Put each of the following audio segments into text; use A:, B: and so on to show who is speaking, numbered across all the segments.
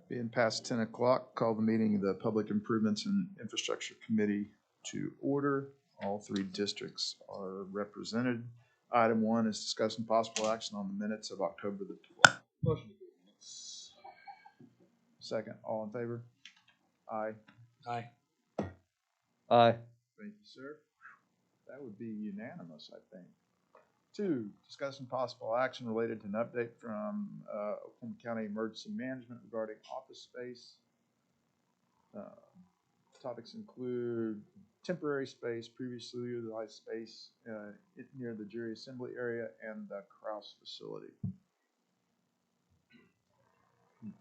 A: Being past 10 o'clock, call the meeting of the Public Improvements and Infrastructure Committee to order. All three districts are represented. Item 1 is discussing possible action on the minutes of October the 12th. Motion to approve minutes. Second, all in favor? Aye.
B: Aye.
C: Aye.
A: Thank you, sir. That would be unanimous, I think. 2, discussing possible action related to an update from Oklahoma County Emergency Management regarding office space. Topics include temporary space, previously utilized space near the jury assembly area, and the Kraus facility.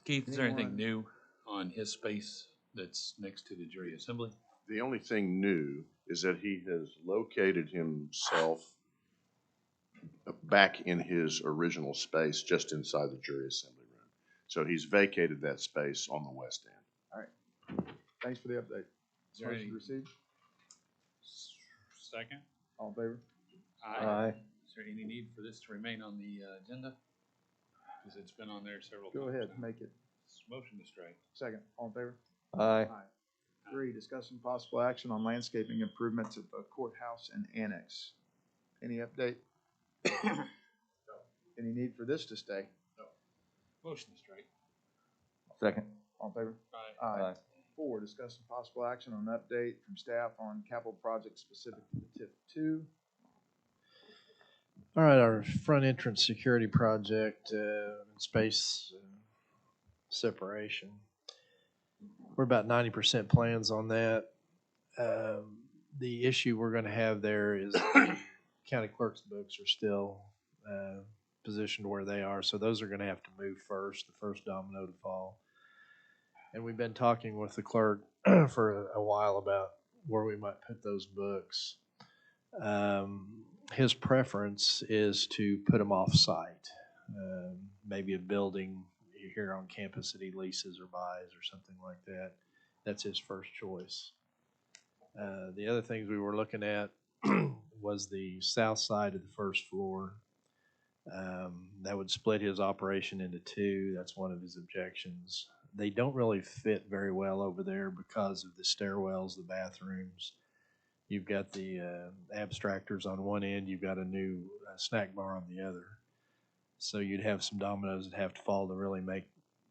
B: Keith, is there anything new on his space that's next to the jury assembly?
D: The only thing new is that he has located himself back in his original space just inside the jury assembly room. So he's vacated that space on the west end.
A: All right. Thanks for the update. Motion received.
B: Second.
A: All in favor?
C: Aye.
B: Is there any need for this to remain on the agenda? Because it's been on there several
A: Go
B: times.
A: ahead,
B: now.
A: make it.
B: Motion to strike.
A: Second, all in favor?
C: Aye.
A: 3, discussing possible action on landscaping improvements at the courthouse and annex. Any update? No. Any need for this to stay?
B: No. Motion to strike.
C: Second.
A: All in favor?
B: Aye.
C: Aye.
A: 4, discussing possible action on an update from staff on capital projects specific to the TIF 2.
E: All right, our front entrance security project, space separation. We're about 90% plans on that. The issue we're going to have there is county clerk's books are still positioned where they are, so those are going to have to move first, the first domino to fall. And we've been talking with the clerk for a while about where we might put those books. His preference is to put them off-site, maybe a building here on campus that he leases or buys or something like that. That's his first choice. The other things we were looking at was the south side of the first floor. That would split his operation into 2. That's one of his objections. They don't really fit very well over there because of the stairwells, the bathrooms. You've got the abstractors on one end. You've got a new snack bar on the other. So you'd have some dominoes that have to fall to really make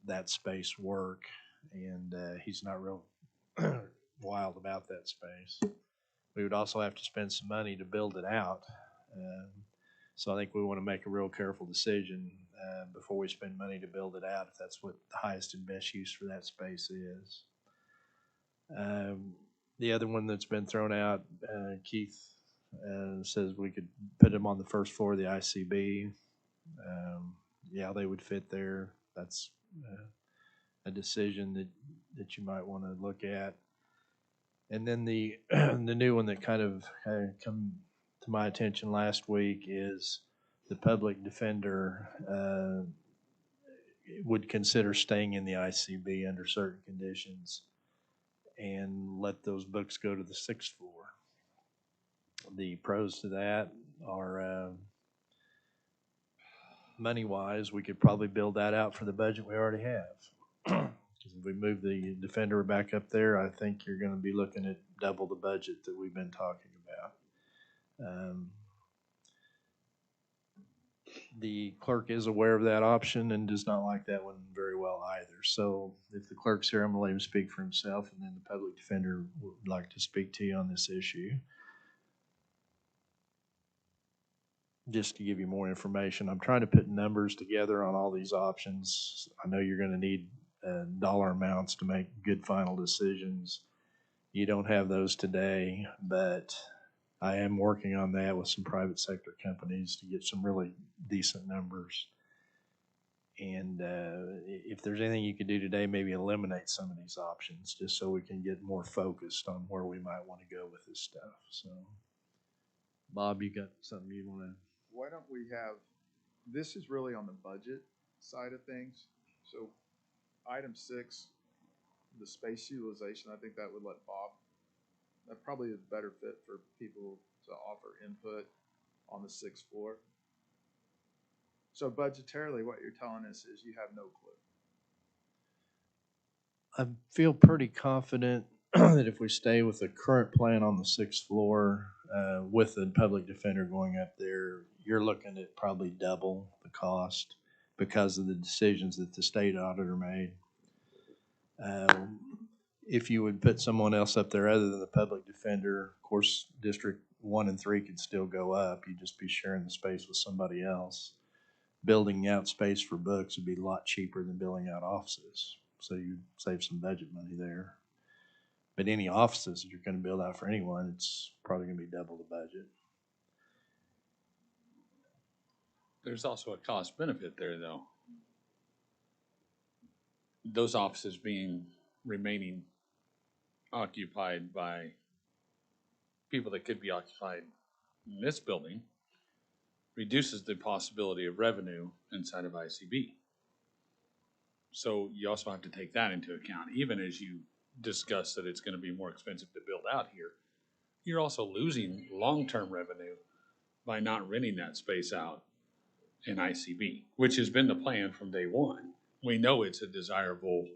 E: that space work. And he's not real wild about that space. We would also have to spend some money to build it out. So I think we want to make a real careful decision before we spend money to build it out, if that's what the highest and best use for that space is. The other one that's been thrown out, Keith says we could put them on the first floor of the ICB. Yeah, they would fit there. That's a decision that you might want to look at. And then the the new one that kind of come to my attention last week is the public defender would consider staying in the ICB under certain conditions and let those books go to the 6th floor. The pros to that are money-wise, we could probably build that out for the budget we already have. Because if we move the defender back up there, I think you're going to be looking at double the budget that we've been talking about. The clerk is aware of that option and does not like that one very well either. So if the clerk's here, I'm going to let him speak for himself, and then the public defender would like to speak to you on this issue. Just to give you more information, I'm trying to put numbers together on all these options. I know you're going to need dollar amounts to make good final decisions. You don't have those today, but I am working on that with some private sector companies to get some really decent numbers. And if there's anything you could do today, maybe eliminate some of these options just so we can get more focused on where we might want to go with this stuff. So, Bob, you got something you want to?
A: Why don't we have, this is really on the budget side of things. So item 6, the space utilization, I think that would let Bob, that probably is a better fit for people to offer input on the 6th floor. So budgetarily, what you're telling us is you have no clue.
E: I feel pretty confident that if we stay with the current plan on the 6th floor, with the public defender going up there, you're looking at probably double the cost because of the decisions that the state auditor made. If you would put someone else up there other than the public defender, of course, District 1 and 3 could still go up. You'd just be sharing the space with somebody else. Building out space for books would be a lot cheaper than building out offices. So you save some budget money there. But any offices that you're going to build out for anyone, it's probably going to be double the budget.
B: There's also a cost benefit there, though. Those offices remaining occupied by people that could be occupied in this building reduces the possibility of revenue inside of ICB. So you also have to take that into account. Even as you discuss that it's going to be more expensive to build out here, you're also losing long-term revenue by not renting that space out in ICB, which has been the plan from day one. We know it's a desirable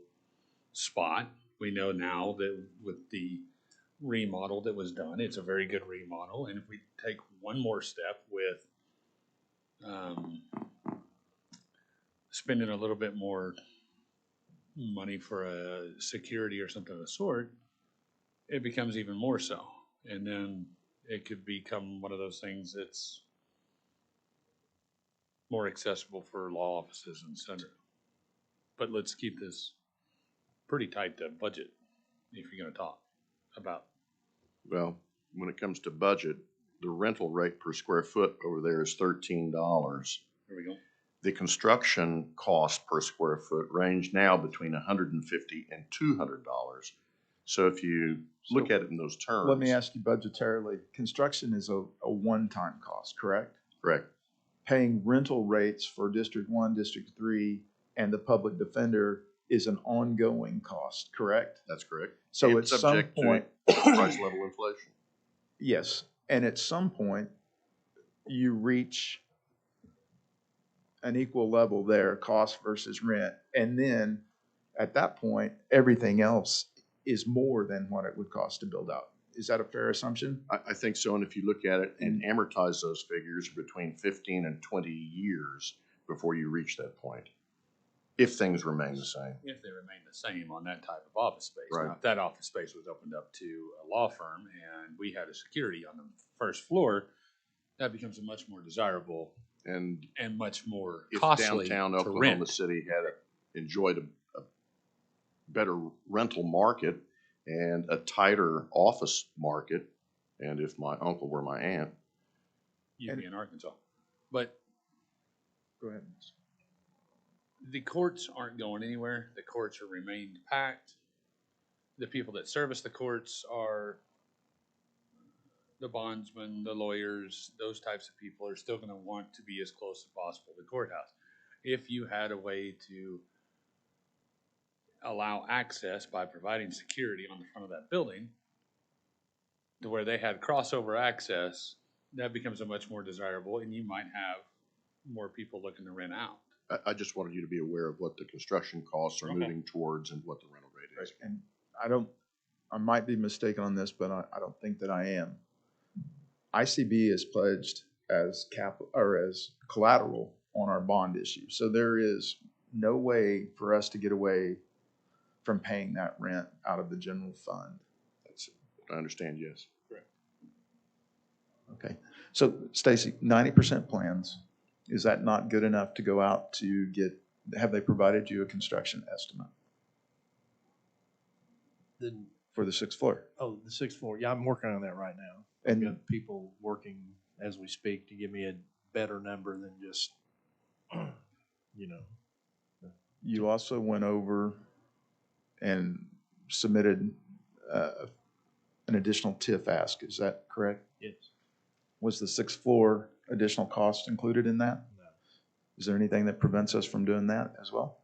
B: spot. We know now that with the remodel that was done, it's a very good remodel. And if we take one more step with spending a little bit more money for a security or something of the sort, it becomes even more so. And then it could become one of those things that's more accessible for law offices and cetera. But let's keep this pretty tight to budget if you're going to talk about.
D: Well, when it comes to budget, the rental rate per square foot over there is $13.
B: There we go.
D: The construction cost per square foot range now between $150 and $200. So if you look at it in those terms.
A: Let me ask you budgetarily, construction is a one-time cost, correct?
D: Correct.
A: Paying rental rates for District 1, District 3, and the public defender is an ongoing cost, correct?
D: That's correct.
A: So
D: And
A: at some
D: subject to
A: point,
D: price level inflation.
A: yes, and at some point, you reach an equal level there, cost versus rent, and then at that point, everything else is more than what it would cost to build out. Is that a fair assumption?
D: I think so. And if you look at it and amortize those figures between 15 and 20 years before you reach that point, if things remain the same.
B: If they remain the same on that type of office space.
D: Right.
B: Now, if that office space was opened up to a law firm and we had a security on the first floor, that becomes a much more desirable
D: And
B: and much more
D: if
B: costly
D: downtown
B: to
D: Oklahoma
B: rent.
D: City had enjoyed a better rental market and a tighter office market, and if my uncle were my aunt,
B: You'd be in Arkansas. But
A: Go ahead.
B: the courts aren't going anywhere. The courts are remained packed. The people that service the courts are the bondsmen, the lawyers, those types of people are still going to want to be as close as possible to the courthouse. If you had a way to allow access by providing security on the front of that building to where they had crossover access, that becomes a much more desirable, and you might have more people looking to rent out.
D: I just wanted you to be aware of what the construction costs are
B: Okay.
D: moving towards and what the rental rate is.
A: And I might be mistaken on this, but I don't think that I am. ICB is pledged as as collateral on our bond issue. So there is no way for us to get away from paying that rent out of the general fund.
D: I understand, yes.
A: Okay. So Stacy, 90% plans, is that not good enough to go out to get, have they provided you a construction estimate
E: The
A: for the 6th floor?
E: Oh, the 6th floor. Yeah, I'm working on that right now. I've
A: And
E: got people working as we speak to give me a better number than just, you know,
A: you also went over and submitted an additional TIF ask, is that correct?
E: it's,
A: Was the sixth floor additional cost included in that?
E: no.
A: Is there anything that prevents us from doing that as well?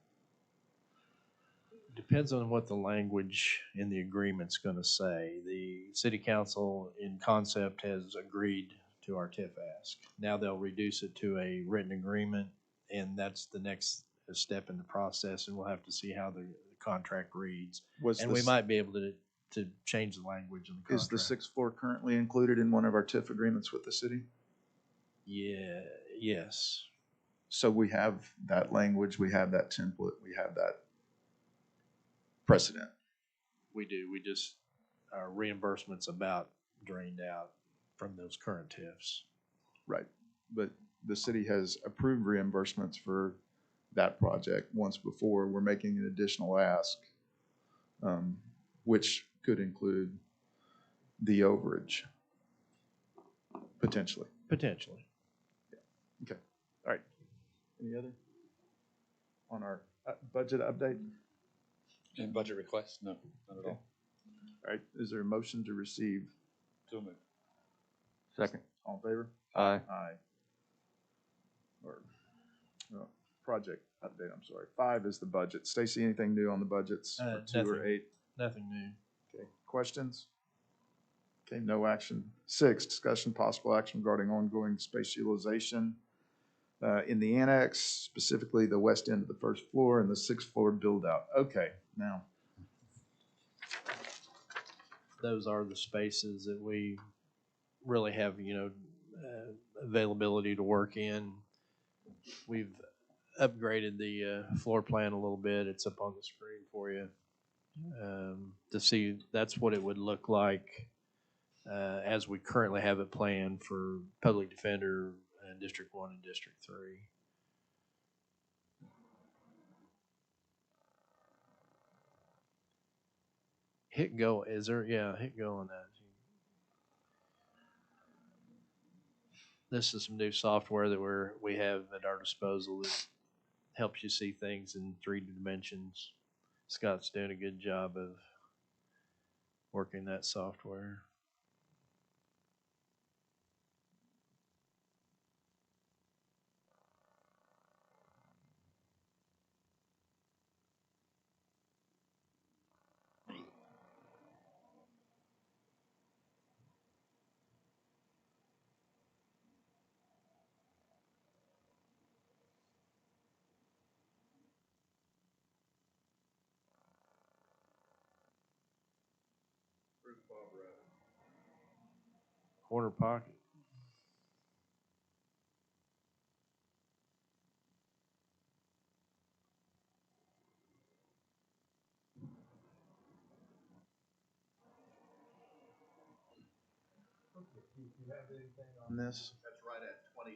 E: Depends on what the language in the agreement's gonna say. The city council in concept has agreed to our TIF ask. Now they'll reduce it to a written agreement, and that's the next step in the process, and we'll have to see how the contract reads.
A: Was
E: And we might be able to change the language in the contract.
A: Is the sixth floor currently included in one of our TIF agreements with the city?
E: Yeah, yes.
A: So we have that language, we have that template, we have that precedent.
E: We do. We just, our reimbursement's about drained out from those current TIFs.
A: Right. But the city has approved reimbursements for that project once before. We're making an additional ask, which could include the overage, potentially.
E: Potentially.
A: Okay. All right. Any other on our budget update?
B: And budget requests? No, not at all.
A: All right. Is there a motion to receive?
B: So moved.
C: Second.
A: All in favor?
C: Aye.
A: Aye. Or, project update, I'm sorry. 5 is the budget. Stacy, anything new on the budgets for 2 or
E: Nothing.
A: 8?
E: Nothing new.
A: Okay, questions? Okay, no action. 6, discussion possible action regarding ongoing space utilization in the annex, specifically the west end of the first floor and the sixth floor build out. Okay, now,
E: Those are the spaces that we really have, availability to work in. We've upgraded the floor plan a little bit. It's up on the screen for you to see. That's what it would look like as we currently have it planned for public defender and District 1 and District 3. Hit go. Is there? Yeah, hit go on that. This is some new software that we have at our disposal that helps you see things in 3 dimensions. Scott's doing a good job of working that software. Corner pocket.
A: on this,
D: That's right at 20,000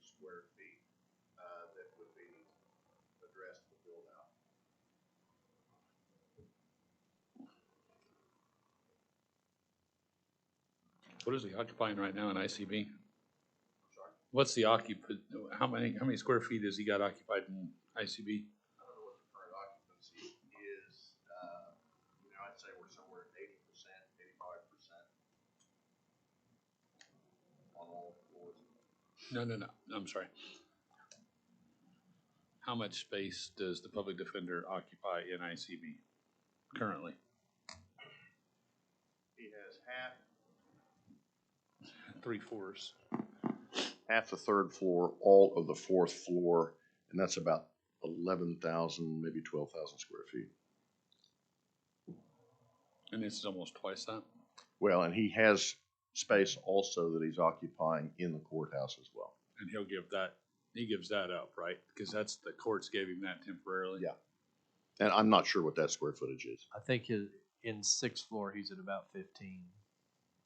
D: square feet, that would be addressed to build out.
B: What is he occupying right now in ICB? What's the occupant, how many square feet has he got occupied in ICB?
D: I don't know what the current occupancy is, I'd say we're somewhere at 80%, 85% on all floors.
B: No, I'm sorry. How much space does the public defender occupy in ICB currently?
D: He has half
B: 3/4.
D: half the third floor, all of the fourth floor, and that's about 11,000, maybe 12,000 square feet.
B: And this is almost twice that?
D: Well, and he has space also that he's occupying in the courthouse as well.
B: And he gives that up, right? Because that's, the courts gave him that temporarily.
D: Yeah. And I'm not sure what that square footage is.
E: I think in 6th floor he's at about 15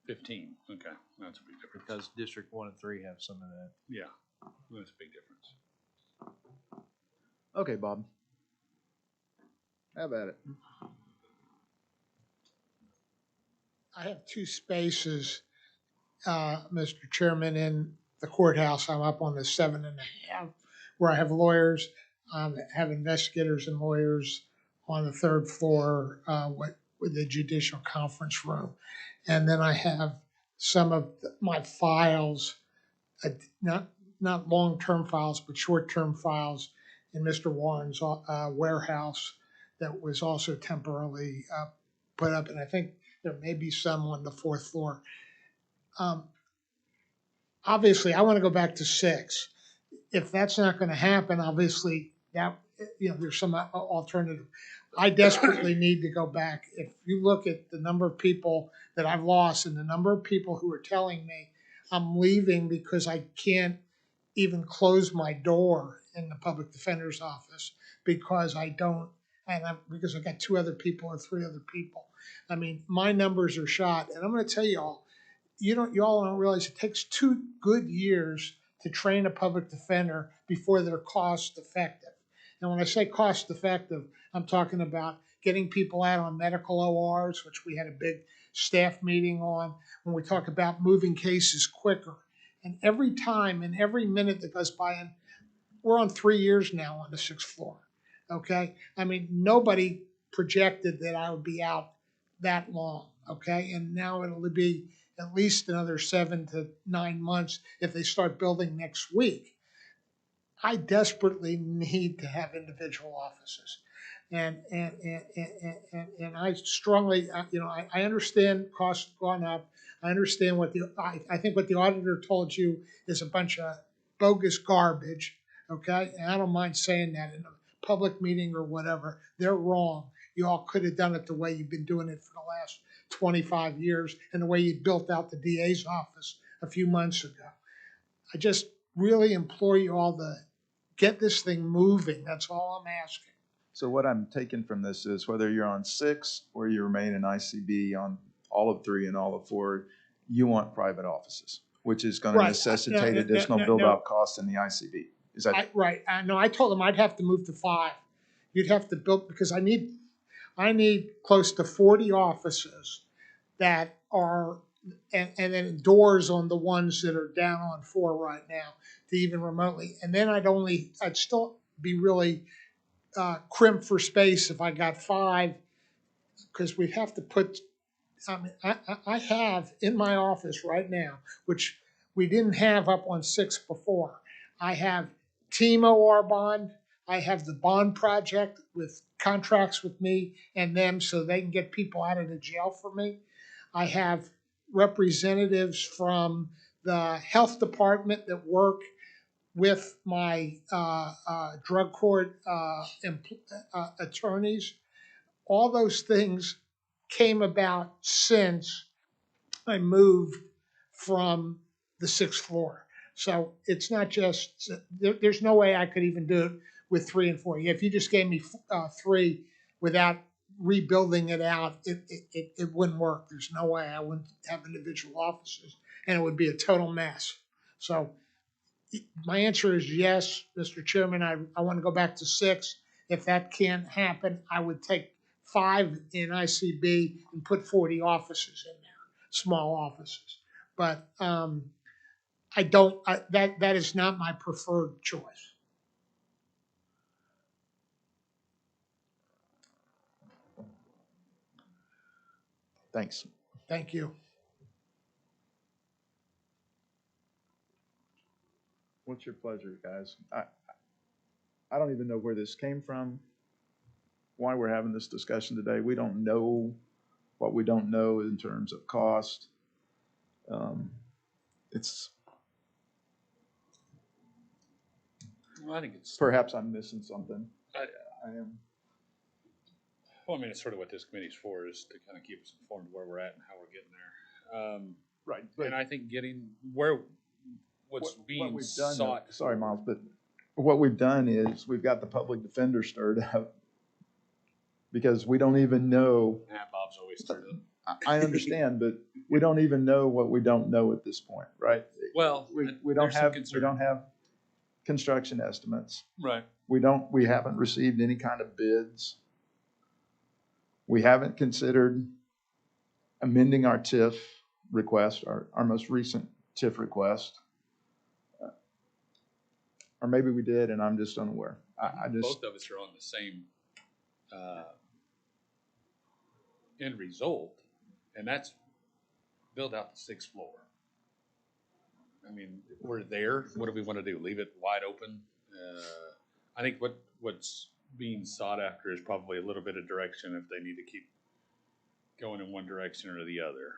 B: 15, okay, that's a big difference.
E: because District 1 and 3 have some of that.
B: Yeah, that's a big difference.
A: okay, Bob. How about it?
F: I have 2 spaces Mr. Chairman, in the courthouse. I'm up on the 7.5, where I have lawyers, have investigators and lawyers on the third floor with the judicial conference room. And then I have some of my files, uh, not not long-term files, but short-term files in Mr. Warren's warehouse that was also temporarily put up. And I think there may be some on the fourth floor. Um, Obviously, I want to go back to 6. If that's not going to happen, obviously, that, there's some alternative. I desperately need to go back. If you look at the number of people that I've lost and the number of people who are telling me I'm leaving because I can't even close my door in the public defender's office because I don't, because I've got 2 other people or 3 other people. I mean, my numbers are shot, and I'm going to tell you all, you all don't realize it takes 2 good years to train a public defender before they're cost effective. And when I say cost effective, I'm talking about getting people out on medical ORs, which we had a big staff meeting on, when we talk about moving cases quicker. And every time and every minute that goes by, and we're on 3 years now on the 6th floor, okay? I mean, nobody projected that I would be out that long, okay? And now it'll be at least another 7 to 9 months if they start building next week. I desperately need to have individual offices. And I strongly, I understand costs have gone up. I understand I think what the auditor told you is a bunch of bogus garbage, okay? And I don't mind saying that in a public meeting or whatever. They're wrong. You all could have done it the way you've been doing it for the last 25 years and the way you built out the DA's office a few months ago. I just really implore you all to get this thing moving. That's all I'm asking.
A: So what I'm taking from this is whether you're on 6 or you remain in ICB on all of 3 and all of 4, you want private offices, which is going to
F: Right.
A: necessitate additional build-out costs in the ICB. Is that
F: Right? No, I told them I'd have to move to 5. You'd have to build, because I need close to 40 offices that are, and then doors on the ones that are down on 4 right now to even remotely. And then I'd still be really crimp for space if I got 5, because we'd have to put, I have in my office right now, which we didn't have up on 6 before. I have Team OR bond. I have the bond project with contracts with me and them so they can get people out of the jail for me. I have representatives from the health department that work with my drug court attorneys. All those things came about since I moved from the 6th floor. So it's not just, there's no way I could even do it with 3 and 4. If you just gave me 3 without rebuilding it out, it wouldn't work. There's no way I wouldn't have individual offices, and it would be a total mess. So my answer is yes, Mr. Chairman. I want to go back to 6. If that can't happen, I would take 5 in ICB and put 40 offices in there, small offices. But that is not my preferred choice.
A: thanks?
F: Thank you.
A: What's your pleasure, guys? I don't even know where this came from, why we're having this discussion today. We don't know what we don't know in terms of cost. It's
B: Well, I think it's,
A: perhaps I'm missing something.
B: I-
A: I am.
B: well, I mean, it's sort of what this committee's for, is to kind of keep us informed where we're at and how we're getting there.
A: Right.
B: And I think getting what's being
A: we've done,
B: sought.
A: sorry, Miles, but what we've done is we've got the public defender stirred up because we don't even know.
B: Bob's always stirred up.
A: I understand, but we don't even know what we don't know at this point, right?
B: Well,
A: We don't have construction estimates.
B: Right.
A: We haven't received any kind of bids. We haven't considered amending our TIF request, our most recent TIF request. Or maybe we did and I'm just unaware. I just,
B: Both of us are on the same end result, and that's build out the 6th floor. I mean, we're there. What do we want to do? Leave it wide open? I think what's being sought after is probably a little bit of direction if they need to keep going in one direction or the other.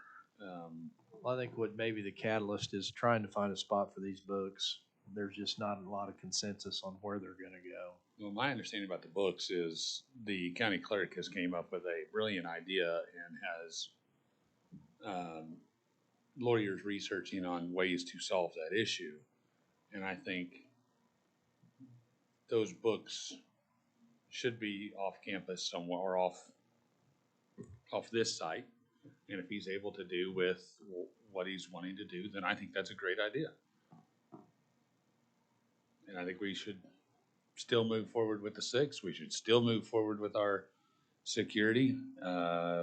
E: Well, I think what maybe the catalyst is trying to find a spot for these books. There's just not a lot of consensus on where they're going to go.
B: Well, my understanding about the books is the county clerk has came up with a brilliant idea and has lawyers researching on ways to solve that issue. And I think those books should be off campus somewhere or off this site. And if he's able to do with what he's wanting to do, then I think that's a great idea. And I think we should still move forward with the 6. We should still move forward with our security.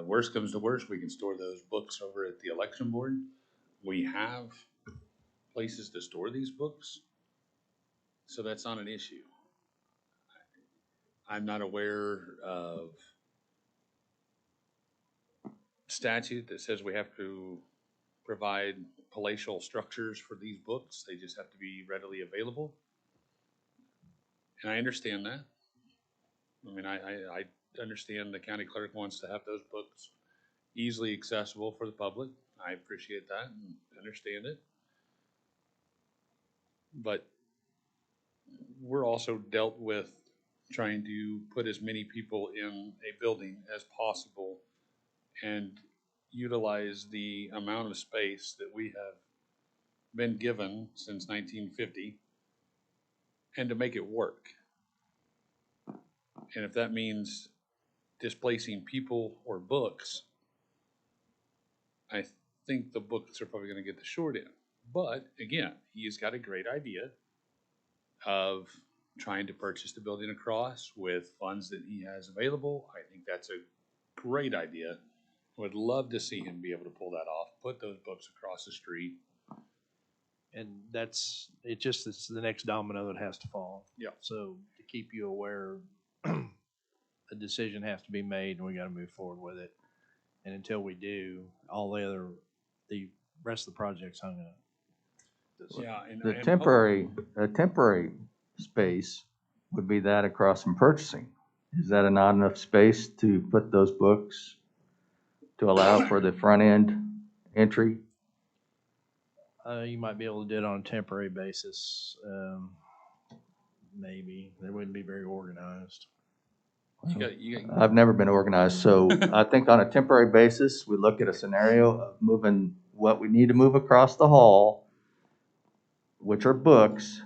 B: Worst comes to worst, we can store those books over at the election board. We have places to store these books, so that's not an issue. I'm not aware of statute that says we have to provide palatial structures for these books. They just have to be readily available. And I understand that. I mean, I understand the county clerk wants to have those books easily accessible for the public. I appreciate that and understand it. But we're also dealt with trying to put as many people in a building as possible and utilize the amount of space that we have been given since 1950 and to make it work. And if that means displacing people or books, I think the books are probably going to get the short end. But again, he's got a great idea of trying to purchase the building across with funds that he has available. I think that's a great idea. Would love to see him be able to pull that off, put those books across the street.
E: And it's the next domino that has to fall.
B: Yeah.
E: So to keep you aware, a decision has to be made and we got to move forward with it. And until we do, the rest of the project's hung up.
B: Yeah, and
C: The temporary space would be that across from purchasing. Is that not enough space to put those books to allow for the front end entry?
E: You might be able to do it on a temporary basis. Maybe they wouldn't be very organized.
B: you got,
C: I've never been organized, so I think on a temporary basis, we look at a scenario of moving what we need to move across the hall, which are books,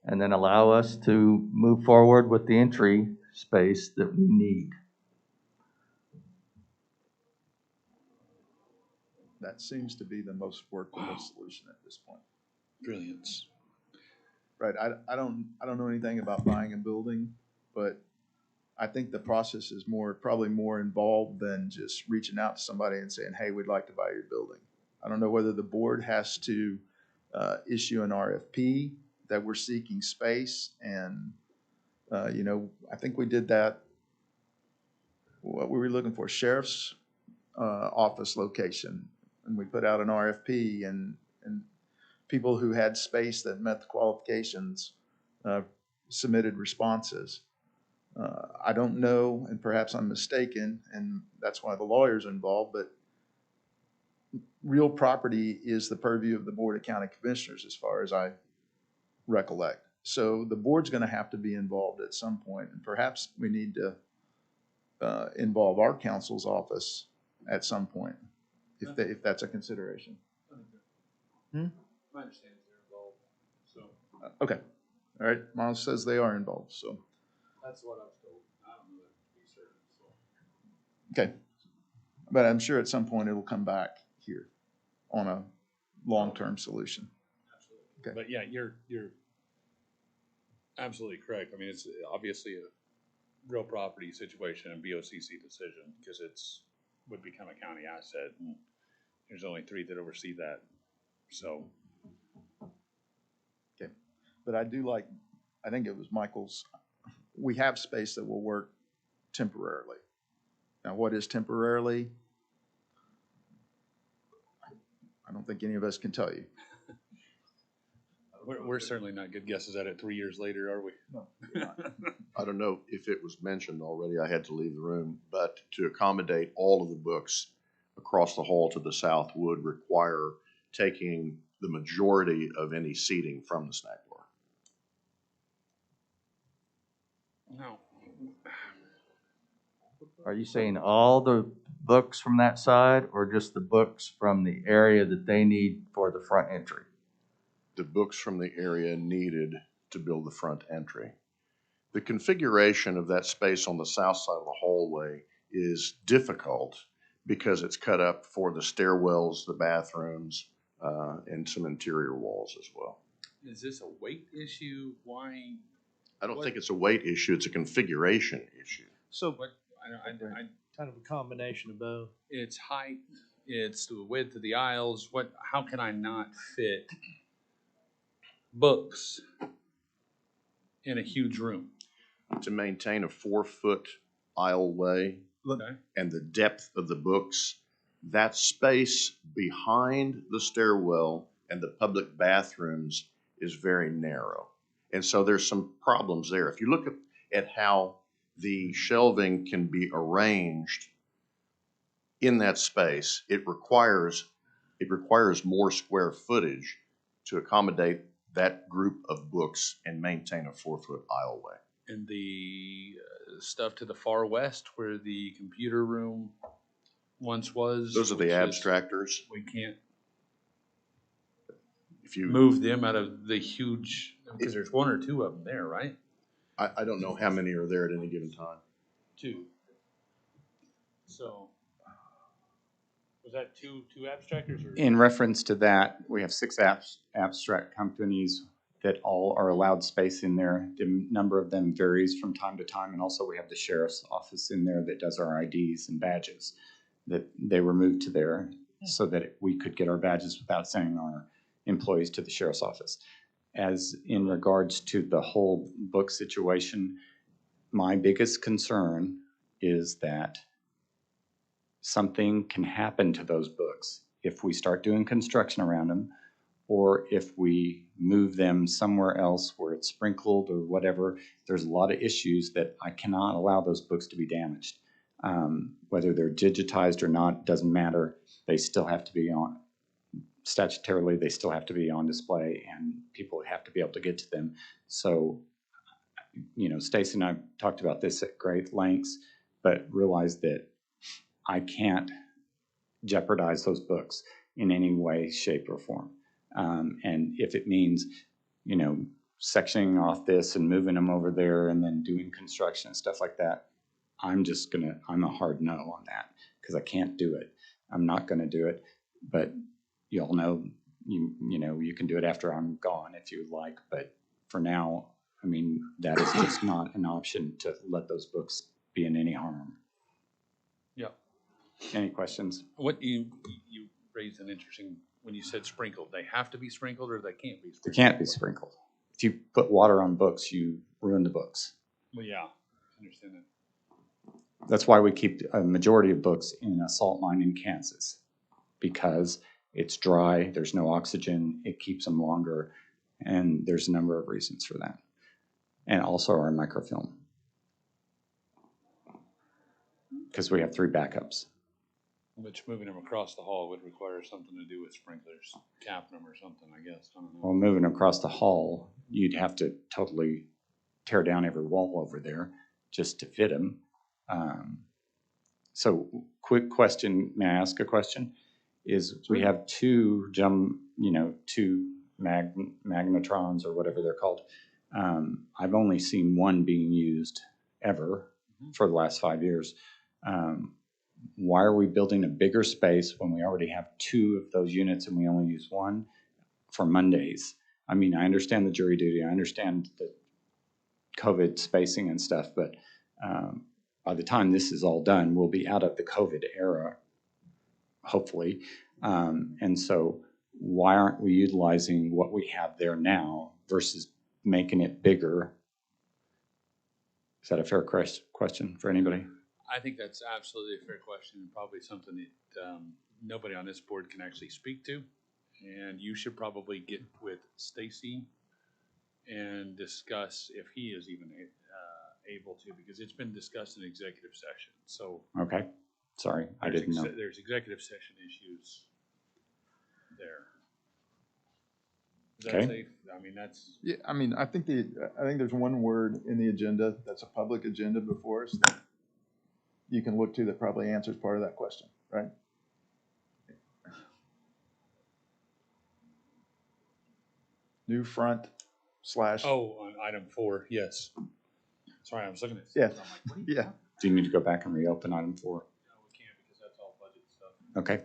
C: and then allow us to move forward with the entry space that we need.
A: that seems to be the most workable solution at this point.
B: brilliance.
A: Right, I don't know anything about buying a building, but I think the process is probably more involved than just reaching out to somebody and saying, hey, we'd like to buy your building. I don't know whether the board has to issue an RFP that we're seeking space. And, I think we did that. What were we looking for? Sheriff's office location. And we put out an RFP and people who had space that met the qualifications submitted responses. I don't know, and perhaps I'm mistaken, and that's why the lawyers are involved, but real property is the purview of the Board of County Commissioners as far as I recollect. So the board's going to have to be involved at some point, and perhaps we need to involve our counsel's office at some point, if that's a consideration.
B: My understanding is they're involved, so
A: Okay. All right. Miles says they are involved, so.
B: that's what I was told. I don't know that to be certain. So.
A: Okay. But I'm sure at some point it'll come back here on a long-term solution.
B: Absolutely.
A: Okay.
B: But yeah, you're absolutely correct. I mean, it's obviously a real property situation and BOCC decision because would become a county asset. And There's only 3 that oversee that, so.
A: But I do like, I think it was Michael's, we have space that will work temporarily. Now, what is temporarily? I don't think any of us can tell you.
B: We're certainly not good guesses at it 3 years later, are we?
A: No, we're not.
D: I don't know if it was mentioned already, I had to leave the room, but to accommodate all of the books across the hall to the south would require taking the majority of any seating from the snack bar.
B: No.
C: Are you saying all the books from that side or just the books from the area that they need for the front entry?
D: The books from the area needed to build the front entry. The configuration of that space on the south side of the hallway is difficult because it's cut up for the stairwells, the bathrooms, and some interior walls as well.
B: Is this a weight issue? Why?
D: I don't think it's a weight issue, it's a configuration issue.
E: So
B: What? I
E: kind of a combination of both.
B: it's height, it's the width of the aisles. What? How can I not fit books in a huge room?
D: To maintain a 4-foot aisleway
B: Okay.
D: and the depth of the books, that space behind the stairwell and the public bathrooms is very narrow. And so there's some problems there. If you look at how the shelving can be arranged in that space, it requires more square footage to accommodate that group of books and maintain a 4-foot aisleway.
B: And the stuff to the far west where the computer room once was.
D: Those are the
B: which is-
D: abstractors.
B: We can't
D: If you
B: move them out of the huge, because there's 1 or 2 of them there, right?
D: I don't know how many are there at any given time.
B: 2. So, was that two abstractors or?
G: In reference to that, we have 6 abstract companies that all are allowed space in there. The number of them varies from time to time, and also we have the sheriff's office in there that does our IDs and badges, that they were moved to there so that we could get our badges without sending our employees to the sheriff's office. As in regards to the whole book situation, my biggest concern is that something can happen to those books if we start doing construction around them, or if we move them somewhere else where it's sprinkled or whatever. There's a lot of issues that I cannot allow those books to be damaged. Whether they're digitized or not, doesn't matter. They still have to be on, statutorily, they still have to be on display and people have to be able to get to them. So, you know, Stacy and I talked about this at great lengths, but realized that I can't jeopardize those books in any way, shape, or form. And if it means, you know, sectioning off this and moving them over there and then doing construction and stuff like that, I'm a hard no on that because I can't do it. I'm not gonna do it, but you all know, you know, you can do it after I'm gone if you would like, but for now, I mean, that is just not an option to let those books be in any harm.
B: Yeah.
G: Any questions?
B: What you raised an interesting, when you said sprinkled, they have to be sprinkled or they can't be
G: They
B: sprinkled?
G: can't be sprinkled. If you put water on books, you ruin the books.
B: Well, yeah, I understand that.
G: That's why we keep a majority of books in a salt mine in Kansas, because it's dry, there's no oxygen, it keeps them longer, and there's a number of reasons for that. And also our microfilm, because we have 3 backups.
B: Which moving them across the hall would require something to do with sprinklers, capping them or something, I guess. I don't know.
G: Well, moving across the hall, you'd have to totally tear down every wall over there just to fit them. So quick question, may I ask a question? Is we have 2 magnetrons or whatever they're called. I've only seen 1 being used ever for the last 5 years. Why are we building a bigger space when we already have 2 of those units and we only use 1 for Mondays? I mean, I understand the jury duty, I understand the COVID spacing and stuff, but by the time this is all done, we'll be out of the COVID era, hopefully. And so why aren't we utilizing what we have there now versus making it bigger? Is that a fair question for anybody?
B: I think that's absolutely a fair question, and probably something that nobody on this board can actually speak to. And you should probably get with Stacy and discuss if he is even able to, because it's been discussed in executive session. So
G: Okay, sorry, I didn't know.
B: There's executive session issues there. Is that
G: Okay.
B: safe? I mean, that's,
A: Yeah, I mean, I think there's one word in the agenda that's a public agenda before us that you can look to that probably answers part of that question, right? New front /
B: on item 4, yes. Sorry, I was looking at.
A: Yes.
B: I'm like, what are you
A: Yeah.
B: talking
G: Do you need to go back and reopen item 4?
B: about? No, we can't because that's all budget stuff.
G: Okay.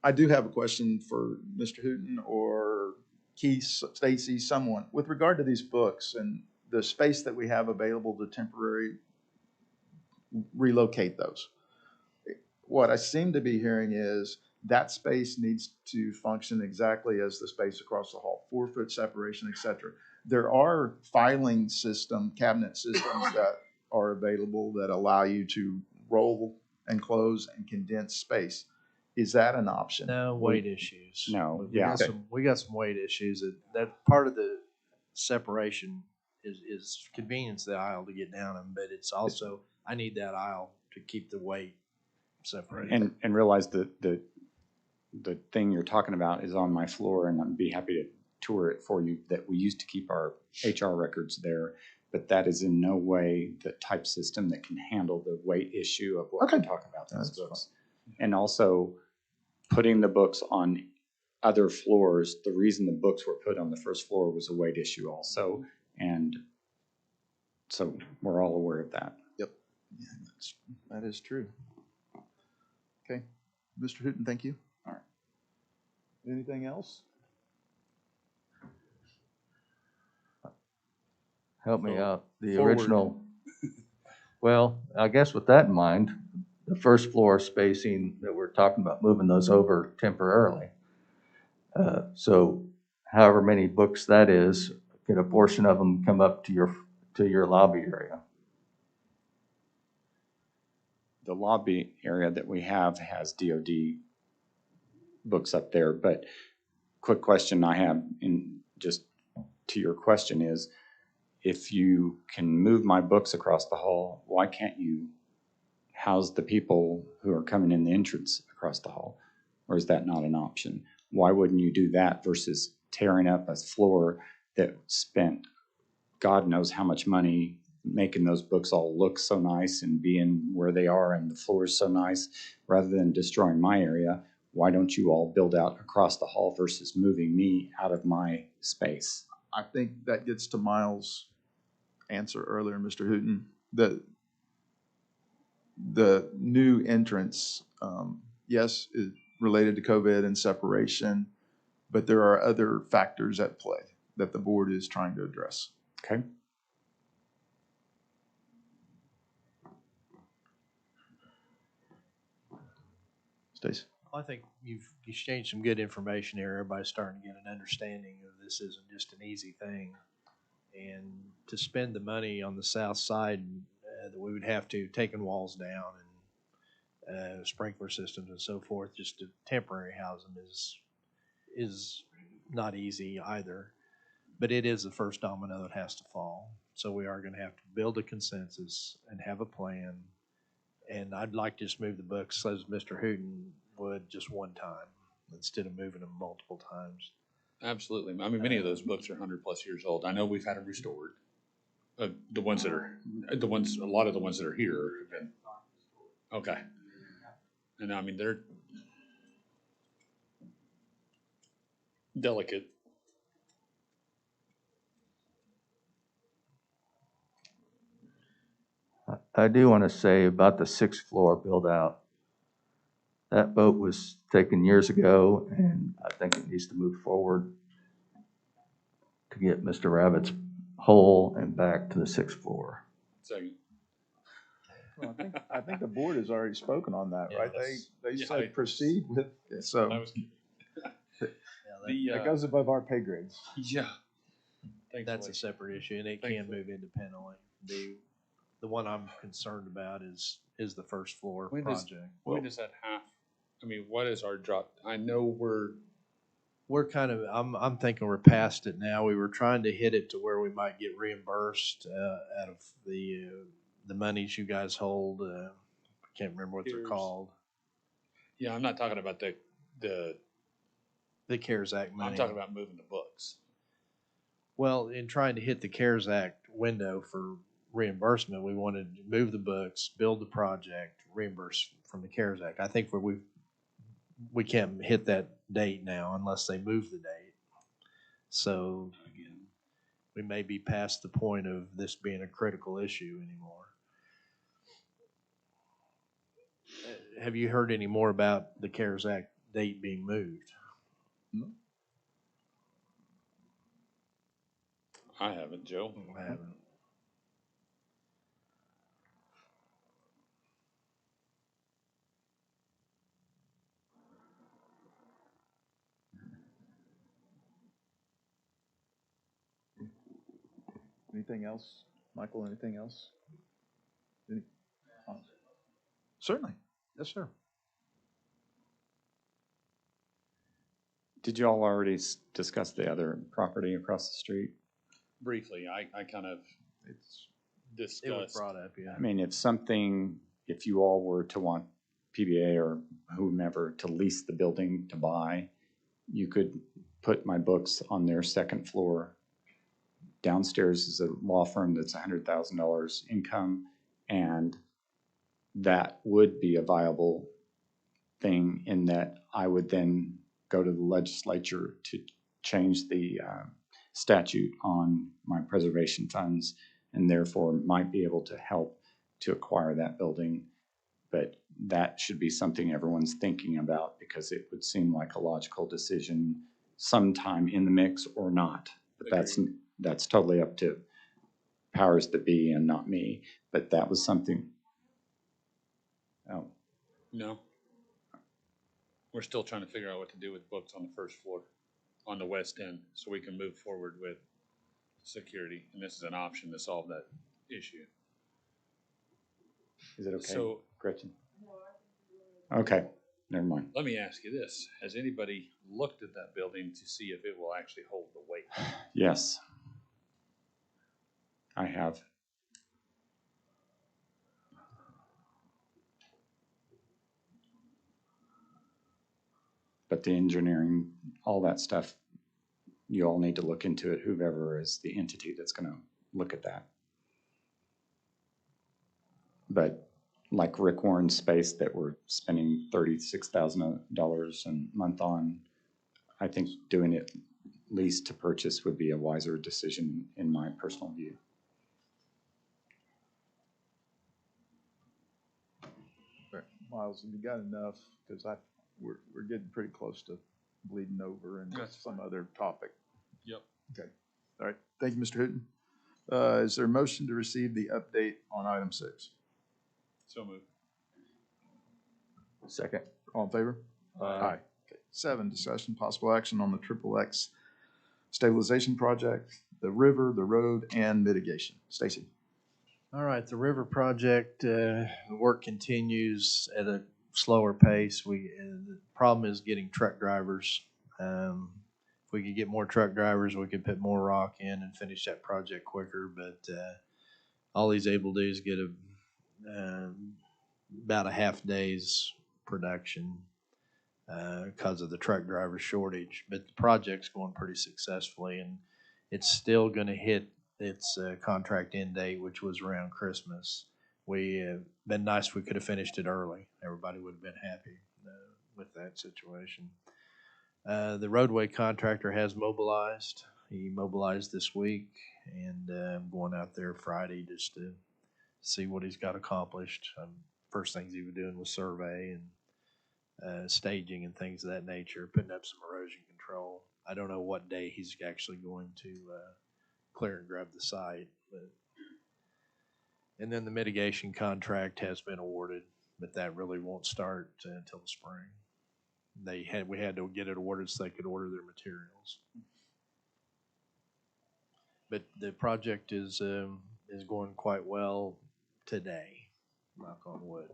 A: I do have a question for Mr. Hooton or Keith, Stacy, someone. With regard to these books and the space that we have available to temporarily relocate those, what I seem to be hearing is that space needs to function exactly as the space across the hall, 4-foot separation, et cetera. There are filing cabinet systems that are available that allow you to roll and close and condense space. Is that an option?
E: No, weight issues.
G: No,
E: We
G: yeah.
E: got we got some weight issues. That part of the separation is convenience of the aisle to get down them, but it's also, I need that aisle to keep the weight separated.
G: And realize that the thing you're talking about is on my floor, and I'd be happy to tour it for you, that we used to keep our HR records there, but that is in no way the type system that can handle the weight issue of what we're talking about in these
A: That's
G: books. And also putting the books on other floors, the reason the books were put on the first floor was a weight issue also, and so we're all aware of that.
A: Yep. Yeah, that is true. Okay. Mr. Hooton, thank you. All right. Anything else?
C: Help me
A: So,
C: out. The
A: forward.
C: original, well, I guess with that in mind, the first floor spacing that we're talking about, moving those over temporarily. So however many books that is, could a portion of them come up to your lobby area?
G: The lobby area that we have has DOD books up there, but quick question I have, in just to your question, is if you can move my books across the hall, why can't you house the people who are coming in the entrance across the hall? Or is that not an option? Why wouldn't you do that versus tearing up a floor that spent God knows how much money making those books all look so nice and being where they are and the floor is so nice, rather than destroying my area? Why don't you all build out across the hall versus moving me out of my space?
A: I think that gets to Miles' answer earlier, Mr. Hooton. The new entrance, yes, is related to COVID and separation, but there are other factors at play that the board is trying to address.
G: Okay.
A: Stacy?
E: I think you've exchanged some good information here. Everybody's starting to get an understanding of this isn't just an easy thing. And to spend the money on the south side, that we would have to taking walls down and sprinkler systems and so forth, just to temporary house them is not easy either. But it is the first domino that has to fall. So we are going to have to build a consensus and have a plan. And I'd like to just move the books as Mr. Hooton would, just one time instead of moving them multiple times.
B: Absolutely. I mean, many of those books are 100+ years old. I know we've had them restored. The ones that are, a lot of the ones that are here have been. Okay. And I mean, they're delicate.
C: I do want to say about the 6th floor build out. That vote was taken years ago, and I think it needs to move forward to get Mr. Rabbit's whole and back to the 6th floor.
B: So
A: Well, I think the board has already spoken on that, right?
B: Yes.
A: They
B: Yeah,
A: said proceed with,
B: I
A: so
B: was kidding.
A: that goes above our pay grades.
B: Yeah. Thanks,
E: That's a
B: Lee.
E: separate issue, and it
B: Thanks,
E: can
B: Lee.
E: move independently. The one I'm concerned about is the first floor
B: When does-
E: project.
B: When does that what is our drop? I know
E: We're kind of, I'm thinking we're past it now. We were trying to hit it to where we might get reimbursed, out of the monies you guys hold. I can't remember what they're
B: Here's-
E: called.
B: yeah, I'm not talking about the,
E: The CARES Act money.
B: I'm talking about moving the books.
E: Well, in trying to hit the CARES Act window for reimbursement, we wanted to move the books, build the project, reimburse from the CARES Act. I think we can't hit that date now unless they move the date. So again, we may be past the point of this being a critical issue anymore. Have you heard any more about the CARES Act date being moved?
B: I haven't, Joe.
E: I haven't.
A: Anything else? Michael, anything else? Certainly. Yes, sir.
G: Did you all already discuss the other property across the street?
B: Briefly, I kind of
A: It's,
E: It was
B: discussed.
E: brought up, yeah.
G: I mean, if you all were to want PBA or whomever to lease the building to buy, you could put my books on their second floor. Downstairs is a law firm that's $100,000 income, and that would be a viable thing in that I would then go to the legislature to change the statute on my preservation funds, and therefore might be able to help to acquire that building. But that should be something everyone's thinking about, because it would seem like a logical decision sometime in the mix or not. But that's totally up to powers that be and not me. But that was something. Oh,
B: No. We're still trying to figure out what to do with books on the first floor, on the west end, so we can move forward with security. And this is an option to solve that issue.
G: is it okay,
B: So-
G: Gretchen? Okay, never mind.
B: Let me ask you this. Has anybody looked at that building to see if it will actually hold the weight?
G: Yes, I have. But the engineering, all that stuff, you all need to look into it, whoever is the entity that's going to look at that. But like Rick Warren's space that we're spending $36,000 a month on, I think doing it lease to purchase would be a wiser decision in my personal view.
A: Miles, have you got enough? Because we're getting pretty close to bleeding over into
B: That's
A: some other topic.
B: Yep.
A: Okay. All right. Thank you, Mr. Hooton. Is there a motion to receive the update on item 6?
B: So moved.
A: Second. All in favor? Aye. Okay. 7, discussion possible action on the XXX stabilization project, the river, the road, and mitigation. Stacy.
E: All right, the river project, the work continues at a slower pace. The problem is getting truck drivers. If we could get more truck drivers, we could put more rock in and finish that project quicker. But all he's able to do is get about a half day's production because of the truck driver shortage. But the project's going pretty successfully, and it's still going to hit its contract end date, which was around Christmas. Been nice if we could have finished it early. Everybody would have been happy with that situation. The roadway contractor has mobilized. He mobilized this week, and I'm going out there Friday just to see what he's got accomplished. First things he was doing was survey and staging and things of that nature, putting up some erosion control. I don't know what day he's actually going to clear and grab the site, but And then the mitigation contract has been awarded, but that really won't start until the spring. We had to get it awarded so they could order their materials. But the project is going quite well today, knock on wood.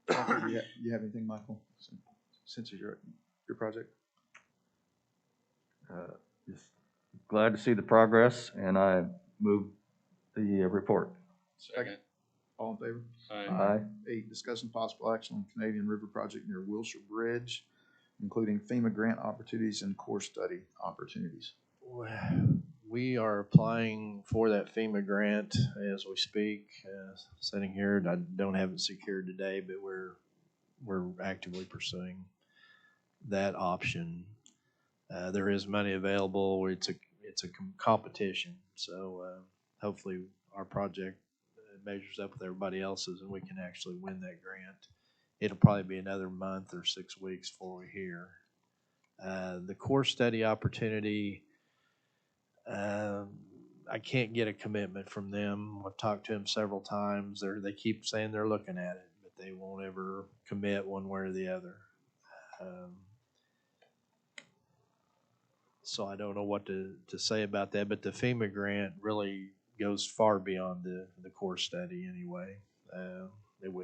A: You have anything, Michael, since it's your project?
C: Just glad to see the progress, and I move the report.
B: Second.
A: All in favor?
C: Aye.
A: 8, discussion possible action on Canadian River project near Wilshire Bridge, including FEMA grant opportunities and core study opportunities.
E: We are applying for that FEMA grant as we speak. Sitting here, I don't have it secured today, but we're actively pursuing that option. There is money available. It's a competition, so hopefully our project measures up with everybody else's, and we can actually win that grant. It'll probably be another month or 6 weeks before we hear. The core study opportunity, I can't get a commitment from them. I've talked to them several times. They keep saying they're looking at it, but they won't ever commit one way or the other. So I don't know what to say about that, but the FEMA grant really goes far beyond the core study anyway.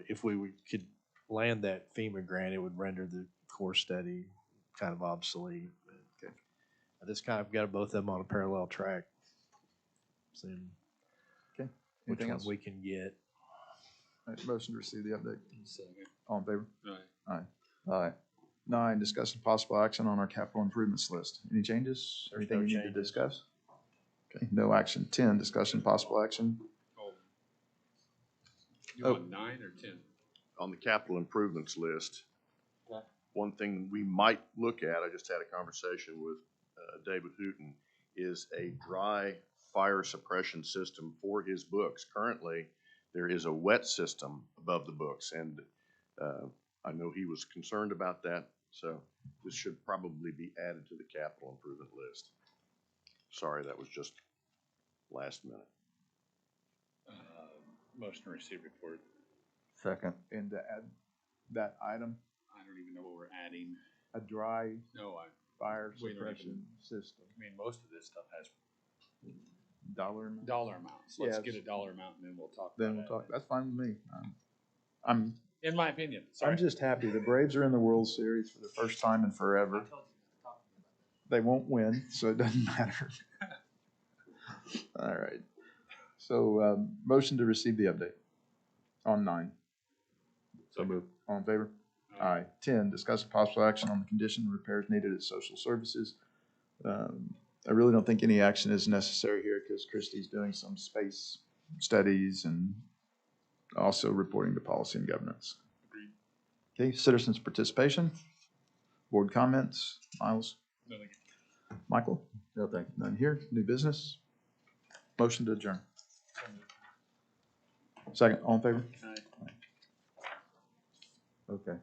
E: If we could land that FEMA grant, it would render the core study kind of obsolete. Okay. I just kind of got both of them on a parallel track. Seeing
A: Okay.
E: which
A: Anything
E: one
A: else?
E: we can get.
A: All right, motion to receive the update.
B: Second.
A: All in favor?
B: Aye.
C: Aye.
A: 9, discussion possible action on our capital improvements list. Any changes?
E: There's
A: Anything
E: no
A: you need to
E: changes.
A: discuss? Okay, no action. 10, discussion possible action.
B: Oh. You
A: Oh.
B: want 9 or 10?
D: On the capital improvements list,
B: What?
D: one thing we might look at, I just had a conversation with David Hooton, is a dry fire suppression system for his books. Currently, there is a wet system above the books, and I know he was concerned about that, so this should probably be added to the capital improvement list. Sorry, that was just last minute.
B: Motion to receive report.
C: Second.
A: And to add that item,
B: I don't even know what we're adding.
A: a dry
B: No,
A: fire
B: We don't
A: suppression system.
B: I mean, most of this stuff has
A: Dollar amount?
B: dollar amounts. Let's
A: Yes.
B: get a dollar amount and then we'll talk
A: Then
B: about
A: we'll
B: it.
A: talk. That's fine with me. I'm
B: In my opinion, sorry.
A: I'm just happy. The Braves are in the World Series for the first time in forever. They won't win, so it doesn't matter. All right. So, motion to receive the update on 9.
B: So moved.
A: All in favor? Aye. 10, discuss possible action on the condition and repairs needed at social services. I really don't think any action is necessary here because Christie's doing some space studies and also reporting to policy and governance.
B: Agreed.
A: Okay, citizens' participation, board comments, Miles,
B: No, thank you.
A: Michael,
C: No, thank you.
A: none here, new business, motion to adjourn. Second, all in favor?
B: Aye.
C: Okay.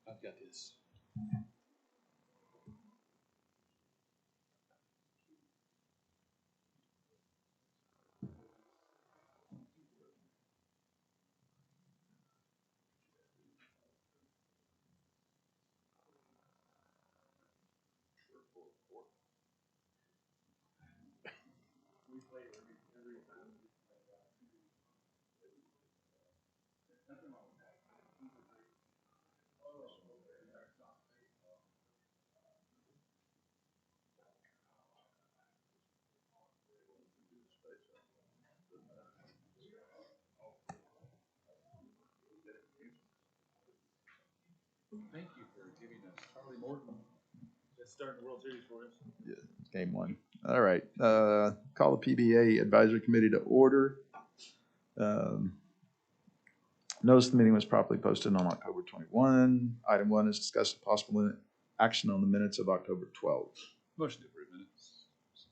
B: I've got this. Thank you for giving us Charlie Morton. Just starting the World Series for us.
A: Game 1. All right, call the PBA Advisory Committee to order. Notice the meeting was properly posted on October 21. Item 1 is discuss possible action on the minutes of October 12th.
B: Motion to approve minutes.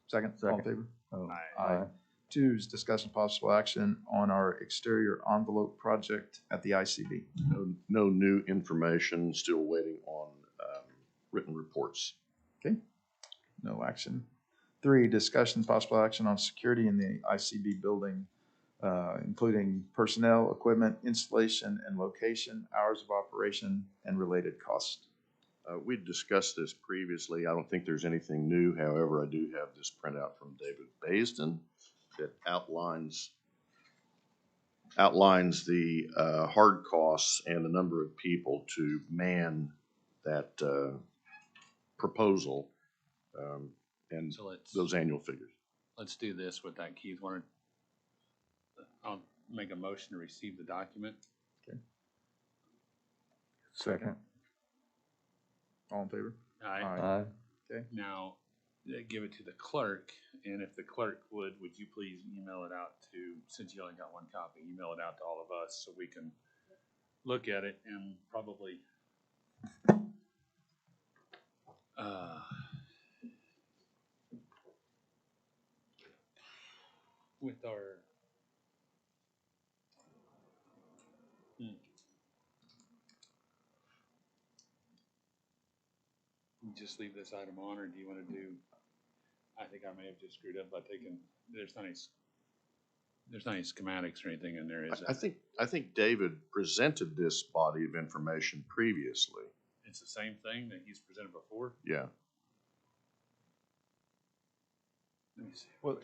A: Second, all in favor?
C: Oh,
B: Aye.
A: 2 is discuss possible action on our exterior envelope project at the ICB.
D: No new information, still waiting on written reports.
A: Okay, no action. 3, discussion possible action on security in the ICB building, including personnel, equipment, installation and location, hours of operation, and related costs.
D: We discussed this previously. I don't think there's anything new. However, I do have this printout from David Baisden that outlines the hard costs and the number of people to man that proposal and
B: So
D: those annual figures.
B: let's do this with that, Keith. I'll make a motion to receive the document.
A: Second. All in favor?
B: Aye.
C: Aye.
B: Now, give it to the clerk, and if the clerk would you please email it out to, since you only got one copy, email it out to all of us so we can look at it and probably with our just leave this item on, or do you want to do, I think I may have just screwed up by taking, there's not any schematics or anything in there, is
D: I
B: it?
D: think David presented this body of information previously.
B: It's the same thing that he's presented before?
D: Yeah.
B: Let me see.
A: Well,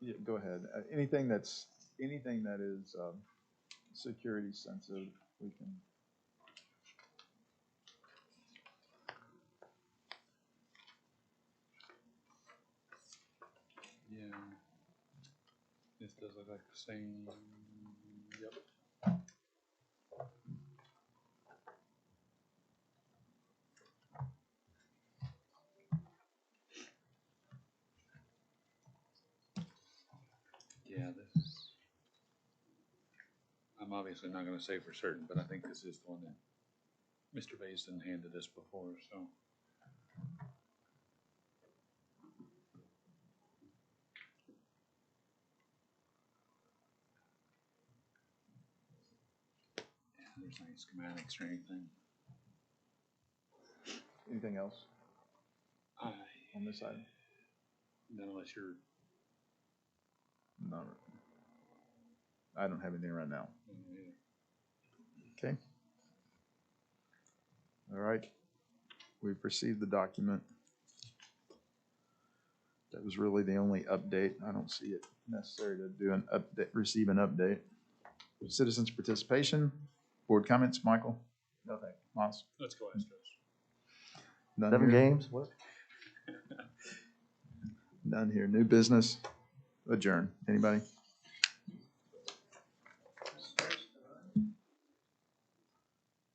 A: yeah, go ahead. Anything that is security sensitive, we can.
B: Yeah. This does look like the same, yep. Yeah, this is, I'm obviously not gonna say for certain, but I think this is the one that Mr. Basin handed us before, so. Yeah, there's no schematics or anything.
A: Anything else
B: I,
A: on this item?
B: not unless you're,
A: No. I don't have anything right now. Okay. All right. We've received the document. That was really the only update. I don't see it necessary to do an update, receive an update. Citizens' participation, board comments, Michael? No, thank you. Miles?
B: let's go Astros.
A: None
C: 7
A: here?
C: games? What?
A: None here. New business, adjourn. Anybody?